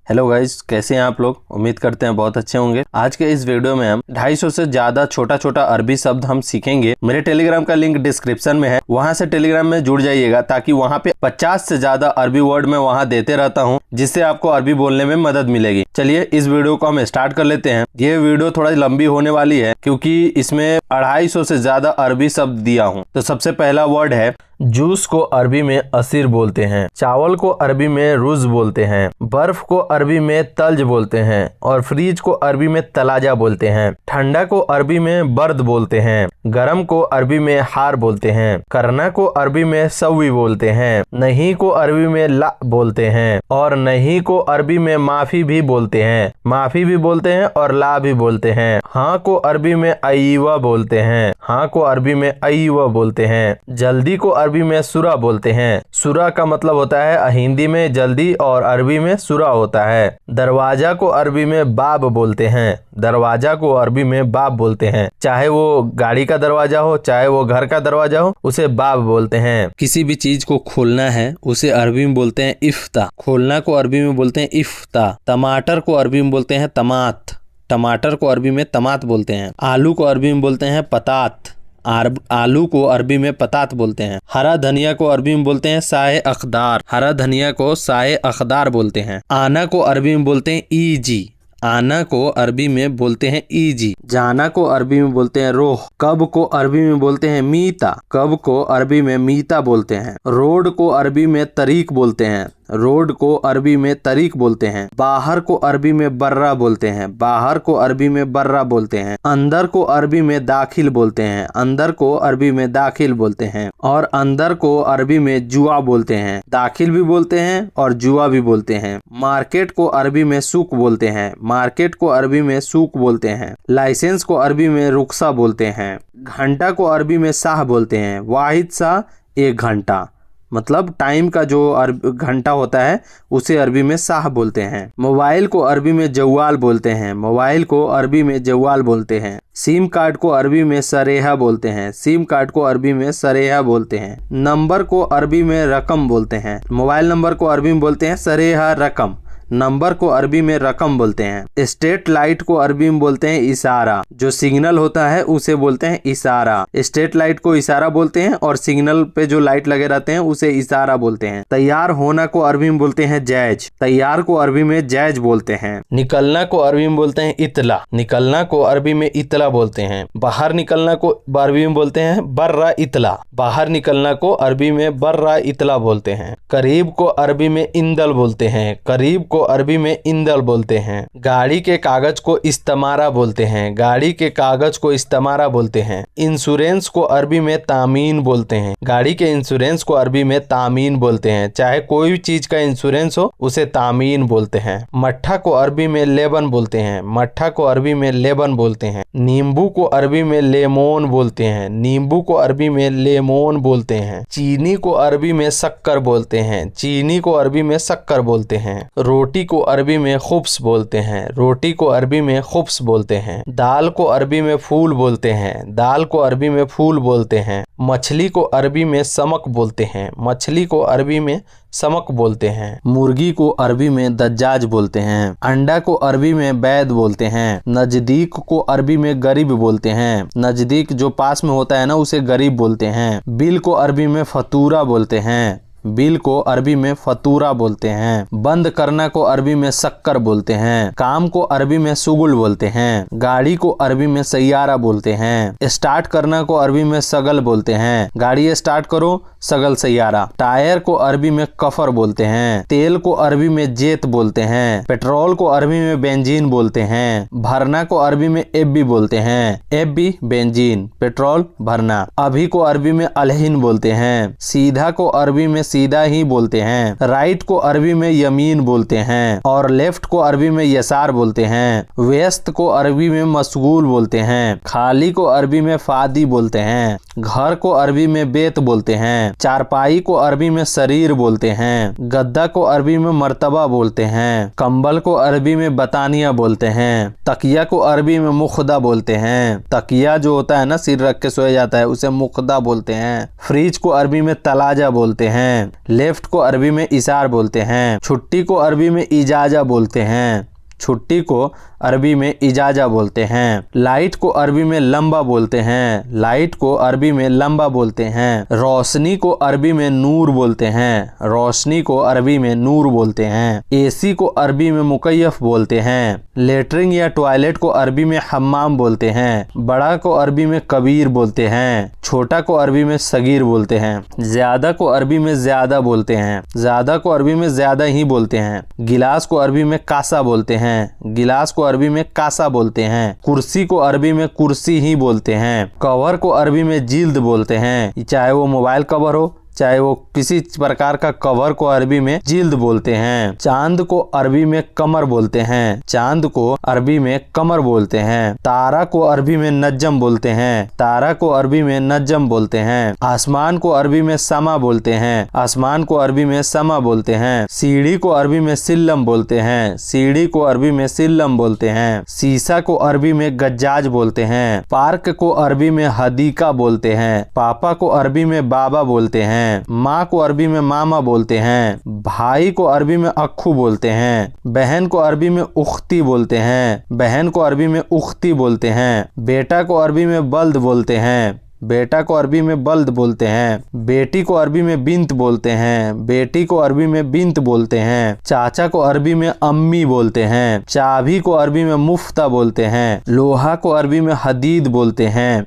Hello guys, कैसे हैं आप लोग। उम्मीद करते हैं बहुत अच्छे होंगे। आज के इस वीडियो में हम 250 से ज्यादा छोटा छोटा अरबी शब्द हम सीखेंगे। मेरे टेलीग्राम का लिंक डिस्क्रिप्शन में है, वहां से टेलीग्राम में जुड़ जाइएगा ताकि वहां पे 50 से ज्यादा अरबी वर्ड मैं वहां देते रहता हूं, जिससे आपको अरबी बोलने में मदद मिलेगी। चलिए इस वीडियो को हम स्टार्ट कर लेते हैं। ये वीडियो थोड़ा लंबी होने वाली है क्योंकि इसमें 250 से ज्यादा अरबी शब्द दिया हूँ। तो सबसे पहला वर्ड है जूस को अरबी में असीर बोलते हैं, चावल को अरबी में रुज बोलते हैं, बर्फ को अरबी में तल्ज बोलते हैं और फ्रीज को अरबी में तलाजा बोलते हैं। ठंडा को अरबी में बर्द बोलते हैं, गरम को अरबी में हार बोलते हैं, करना को अरबी में सवी बोलते हैं, नहीं को अरबी में ला बोलते हैं और नहीं को अरबी में माफी भी बोलते हैं। माफी भी बोलते हैं और ला भी बोलते हैं। हाँ को अरबी में अय्वा बोलते हैं, हाँ को अरबी में अय्वा बोलते हैं। जल्दी को अरबी में सुरा बोलते हैं। सुरा का मतलब होता है हिंदी में जल्दी और अरबी में सुरा होता है। दरवाजा को अरबी में बाब बोलते हैं, दरवाजा को अरबी में बाब बोलते हैं। चाहे वो गाड़ी का दरवाजा हो चाहे वो घर का दरवाजा हो, उसे बाब बोलते हैं। किसी भी चीज को खोलना है उसे अरबी में बोलते हैं इफ्ता। खोलना को अरबी में बोलते हैं इफ्ता। टमाटर को अरबी में बोलते हैं तमात, टमाटर को अरबी में तमात बोलते हैं। आलू को अरबी में बोलते हैं पतात, आलू को अरबी में पतात बोलते हैं। हरा धनिया को अरबी में बोलते हैं साए अखदार, हरा धनिया को साए अखदार बोलते हैं। आना को अरबी में बोलते हैं ईजी, आना को अरबी में बोलते हैं ईजी। जाना को अरबी में बोलते हैं रोह। कब को अरबी में बोलते हैं मीता, कब को अरबी में मीता बोलते हैं। रोड को अरबी में तरीक बोलते हैं, रोड को अरबी में तरीक बोलते हैं। बाहर को अरबी में बर्रा बोलते हैं, बाहर को अरबी में बर्रा बोलते हैं। अंदर को अरबी में दाखिल बोलते हैं, अंदर को अरबी में दाखिल बोलते हैं। और अंदर को अरबी में जुआ बोलते हैं, दाखिल भी बोलते हैं और जुआ भी बोलते हैं। मार्केट को अरबी में सूक बोलते हैं, मार्केट को अरबी में सूक बोलते हैं। लाइसेंस को अरबी में रुखसा बोलते हैं। घंटा को अरबी में शाह बोलते हैं, वाहिद शाह एक घंटा, मतलब टाइम का जो घंटा होता है उसे अरबी में शाह बोलते हैं। मोबाइल को अरबी में जवाल बोलते हैं, मोबाइल को अरबी में जवाल बोलते हैं। सिम कार्ड को अरबी में सरेहा बोलते हैं, सिम कार्ड को अरबी में सरेहा बोलते हैं। नंबर को अरबी में रकम बोलते हैं, मोबाइल नंबर को अरबी में बोलते हैं सरेहा रकम, नंबर को अरबी में रकम बोलते हैं। स्ट्रेट लाइट को अरबी में बोलते हैं इशारा, जो सिग्नल होता है उसे बोलते हैं इशारा। स्ट्रेट लाइट को इशारा बोलते हैं और सिग्नल पे जो लाइट लगे रहते हैं उसे इशारा बोलते हैं। तैयार होना को अरबी में बोलते हैं जैज, तैयार को अरबी में जैज बोलते हैं। निकलना को अरबी में बोलते हैं इतला, निकलना को अरबी में इतला बोलते हैं। बाहर निकलना को अरबी में बोलते हैं बर्रा इतला, बाहर निकलना को अरबी में बर्रा इतला बोलते हैं। करीब को अरबी में इंदल बोलते हैं, करीब को अरबी में इंदल बोलते हैं। गाड़ी के कागज को इस्तेमारा बोलते हैं, गाड़ी के कागज को इस्तेमारा बोलते हैं। इंश्योरेंस को अरबी में तामीन बोलते हैं, गाड़ी के इंश्योरेंस को अरबी में तामीन बोलते हैं। चाहे कोई भी चीज का इंश्योरेंस हो उसे तामीन बोलते हैं। मट्ठा को अरबी में लेबन बोलते हैं, मट्ठा को अरबी में लेबन बोलते हैं। नींबू को अरबी में लेमोन बोलते हैं, नींबू को अरबी में लेमोन बोलते हैं। चीनी को अरबी में शक्कर बोलते हैं, चीनी को अरबी में शक्कर बोलते हैं। रोटी को अरबी में खुब्स बोलते हैं, रोटी को अरबी में खुब्स बोलते हैं। दाल को अरबी में फूल बोलते हैं, दाल को अरबी में फूल बोलते हैं। मछली को अरबी में समक बोलते हैं, मछली को अरबी में समक बोलते हैं। मुर्गी को अरबी में दज्जाज बोलते हैं। अंडा को अरबी में बैद बोलते हैं। नजदीक को अरबी में गरीब बोलते हैं, नजदीक जो पास में होता है ना उसे गरीब बोलते हैं। बिल को अरबी में फतूरा बोलते हैं, बिल को अरबी में फतूरा बोलते हैं। बंद करना को अरबी में शक्कर बोलते हैं। काम को अरबी में सुगुल बोलते हैं। गाड़ी को अरबी में सैयारा बोलते हैं। स्टार्ट करना को अरबी में सगल बोलते हैं, गाड़ी स्टार्ट करो सगल सैयारा। टायर को अरबी में कफर बोलते हैं। तेल को अरबी में जेत बोलते हैं। पेट्रोल को अरबी में बेंजीन बोलते हैं। भरना को अरबी में एब्बी बोलते हैं, एब्बी बेंजीन, पेट्रोल भरना। अभी को अरबी में अलहिन बोलते हैं। सीधा को अरबी में सीधा ही बोलते हैं। राइट को अरबी में यमीन बोलते हैं और लेफ्ट को अरबी में यसार बोलते हैं। व्यस्त को अरबी में मशगूल बोलते हैं। खाली को अरबी में फादी बोलते हैं। घर को अरबी में बेत बोलते हैं। चारपाई को अरबी में शरीर बोलते हैं। गद्दा को अरबी में मर्तबा बोलते हैं। कंबल को अरबी में बतानिया बोलते हैं। तकिया को अरबी में मुख्दा बोलते हैं, तकिया जो होता है ना सिर रख के सोया जाता है उसे मुख्दा बोलते हैं। फ्रिज को अरबी में तलाजा बोलते हैं। हैं। लेफ्ट को अरबी में इशार बोलते हैं। छुट्टी को अरबी में इजाजा बोलते हैं। छुट्टी को अरबी में इजाजा बोलते हैं। लाइट को अरबी में लंबा बोलते हैं। लाइट को अरबी में लंबा बोलते हैं। रोशनी को अरबी में नूर बोलते हैं। रोशनी को अरबी में नूर बोलते हैं। एसी को अरबी में मुकय्यफ बोलते हैं। लेटरिंग या टॉयलेट को अरबी में हम्माम बोलते हैं। बड़ा को अरबी में कबीर बोलते हैं। छोटा को अरबी में सगीर बोलते हैं। ज्यादा को अरबी में ज्यादा बोलते हैं। ज्यादा को अरबी में ज्यादा ही बोलते हैं। गिलास को अरबी में कासा बोलते हैं। गिलास को अरबी में कासा बोलते हैं। कुर्सी को अरबी में कुर्सी ही बोलते हैं। कवर को अरबी में जिल्द बोलते हैं। चाहे वो मोबाइल कवर हो, चाहे वो किसी प्रकार का कवर को अरबी में जिल्द बोलते हैं। चांद को अरबी में कमर बोलते हैं। चांद को अरबी में कमर बोलते हैं। तारा को अरबी में नज्जम बोलते हैं। तारा को अरबी में नज्जम बोलते हैं। आसमान को अरबी में समा बोलते हैं। आसमान को अरबी में समा बोलते हैं। सीढ़ी को अरबी में सिल्लम बोलते हैं। सीढ़ी को अरबी में सिल्लम बोलते हैं। शीशा को अरबी में गज्जाज बोलते हैं। पार्क को अरबी में हदीका बोलते हैं। पापा को अरबी में बाबा बोलते हैं। माँ को अरबी में मामा बोलते हैं। भाई को अरबी में अक्खू बोलते हैं। बहन को अरबी में उख्ती बोलते हैं। बहन को अरबी में उख्ती बोलते हैं। बेटा को अरबी में बल्द बोलते हैं। बेटा को अरबी में बल्द बोलते हैं। बेटी को अरबी में बिंत बोलते हैं। बेटी को अरबी में बिंत बोलते हैं। चाचा को अरबी में अम्मी बोलते हैं। चाबी को अरबी में मुफ्ता बोलते हैं। लोहा को अरबी में हदीद बोलते हैं।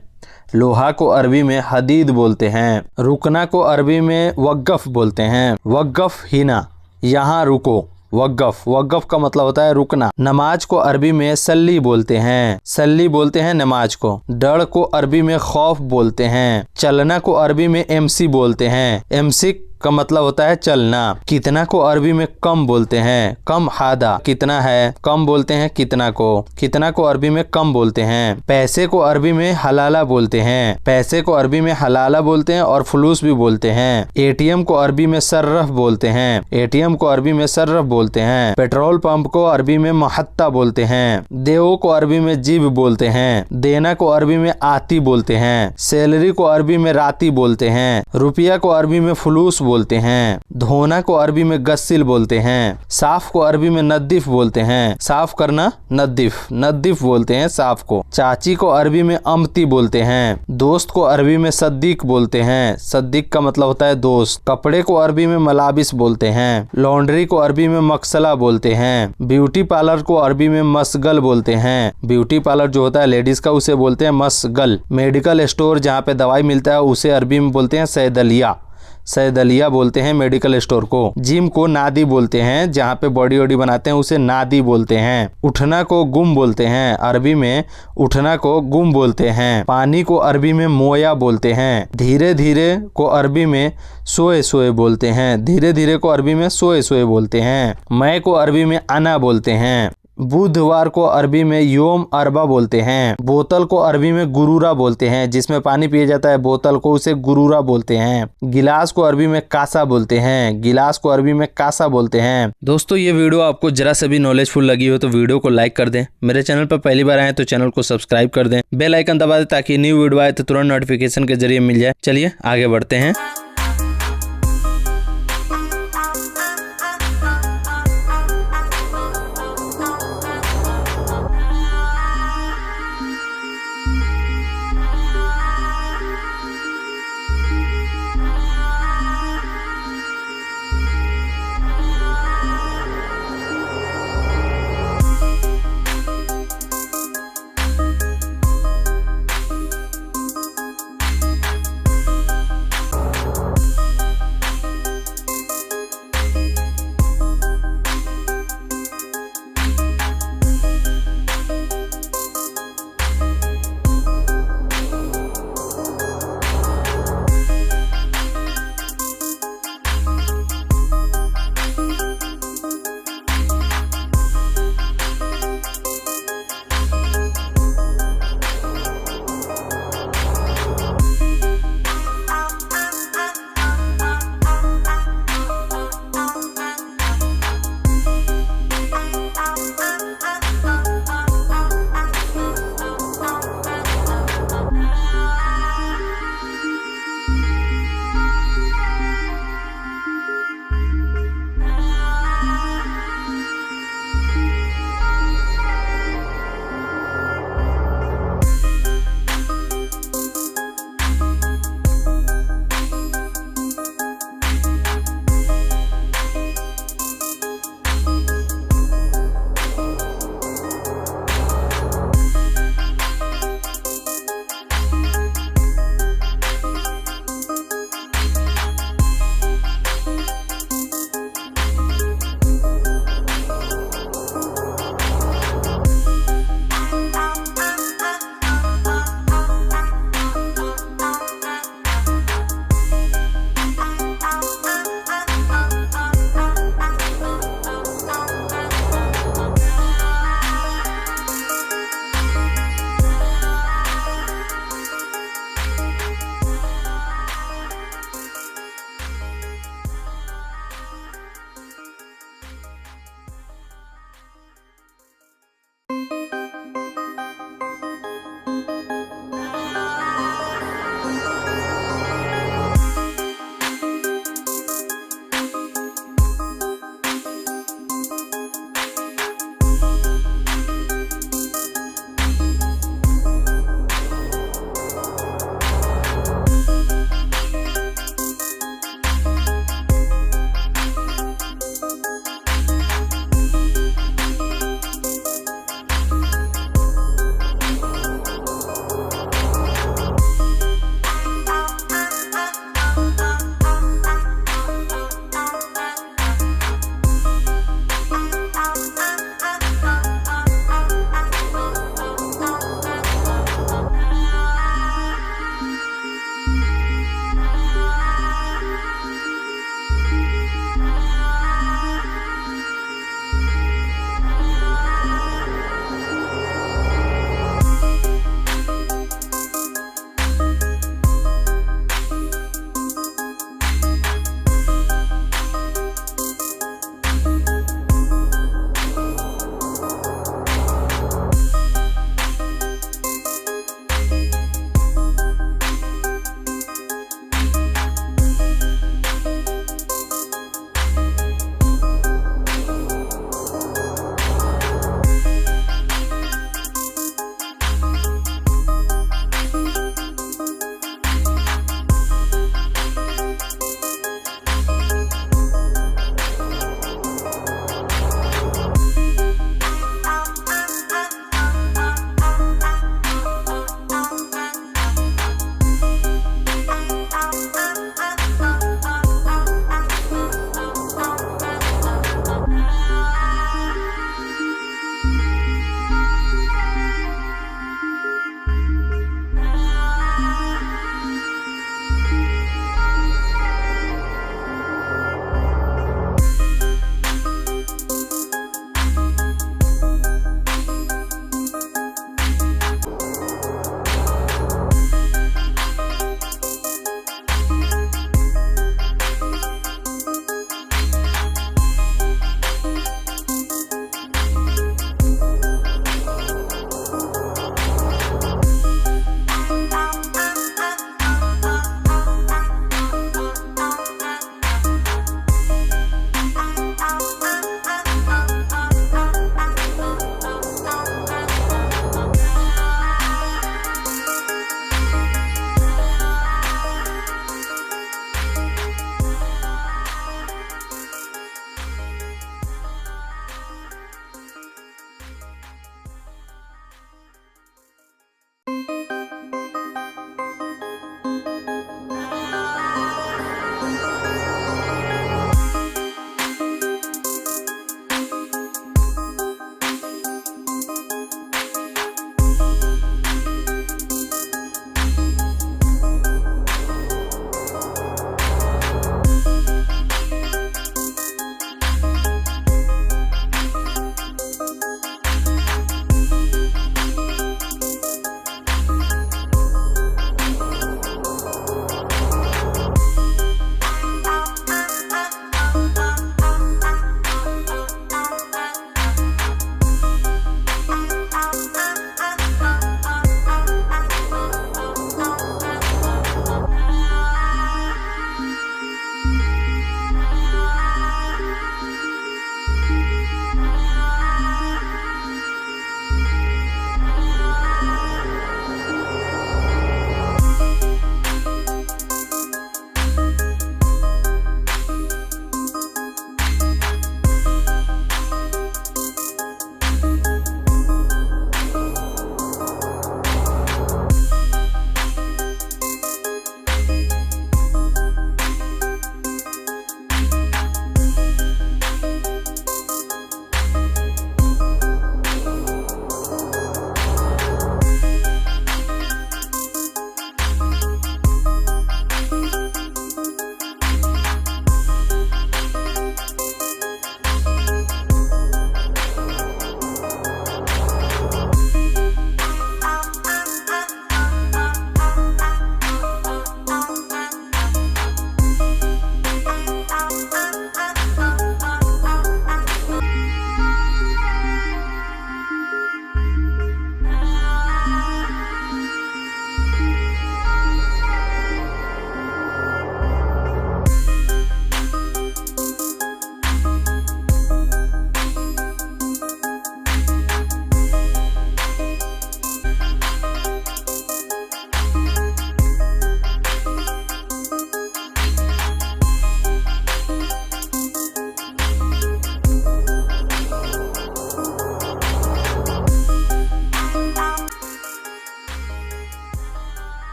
लोहा को अरबी में हदीद बोलते हैं। रुकना को अरबी में वक़्फ़ बोलते हैं। वक़्फ़ हिना, यहाँ रुको। वक़्फ़ का मतलब होता है रुकना। नमाज को अरबी में सल्ली बोलते हैं। सल्ली बोलते हैं नमाज को। डर को अरबी में खौफ बोलते हैं। चलना को अरबी में एमसी बोलते हैं। एमसी का मतलब होता है चलना। कितना को अरबी में कम बोलते हैं। कम हादा, कितना है, कम बोलते हैं कितना को। कितना को अरबी में कम बोलते हैं। पैसे को अरबी में हलाला बोलते हैं। पैसे को अरबी में हलाला बोलते हैं और फुलूस भी बोलते हैं। एटीएम को अरबी में सर्रफ बोलते हैं। एटीएम को अरबी में सर्रफ बोलते हैं। पेट्रोल पंप को अरबी में महत्ता बोलते हैं। देवो को अरबी में जिब बोलते हैं। देना को अरबी में आती बोलते हैं। सैलरी को अरबी में राती बोलते हैं। रुपया को अरबी में फुलूस बोलते हैं। धोना को अरबी में गस्सिल बोलते हैं। साफ को अरबी में नद्दीफ बोलते हैं। साफ करना नद्दीफ, नद्दीफ बोलते हैं साफ को। चाची को अरबी में अमती बोलते हैं। दोस्त को अरबी में सद्दीक बोलते हैं। सद्दीक का मतलब होता है दोस्त। कपड़े को अरबी में मलाबिस बोलते हैं। लॉन्ड्री को अरबी में मकसला बोलते हैं। ब्यूटी पार्लर को अरबी में मसगल बोलते हैं। ब्यूटी पार्लर जो होता है लेडीज का, उसे बोलते हैं मसगल। मेडिकल स्टोर जहाँ पे दवाई मिलता है उसे अरबी में बोलते हैं सैदलिया। सैदलिया बोलते हैं मेडिकल स्टोर को। जिम को नादी बोलते हैं, जहाँ पे बॉडी वॉडी बनाते हैं उसे नादी बोलते हैं। उठना को गुम बोलते हैं। अरबी में उठना को गुम बोलते हैं। पानी को अरबी में मोया बोलते हैं। धीरे धीरे को अरबी में सोए सोए बोलते हैं। धीरे धीरे को अरबी में सोए सोए बोलते हैं। मैं को अरबी में अना बोलते हैं। बुधवार को अरबी में योम अरबा बोलते हैं। बोतल को अरबी में गुरूरा बोलते हैं, जिसमें पानी पिया जाता है बोतल को, उसे गुरूरा बोलते हैं। गिलास को अरबी में कासा बोलते हैं। गिलास को अरबी में कासा बोलते हैं। दोस्तों, ये वीडियो आपको जरा से भी नॉलेजफुल लगी हो तो वीडियो को लाइक कर दें। मेरे चैनल पर पहली बार आए तो चैनल को सब्सक्राइब कर दें। बेल आइकन दबा दें ताकि न्यू वीडियो आए तो तुरंत नोटिफिकेशन के जरिए मिल जाए। चलिए आगे बढ़ते हैं।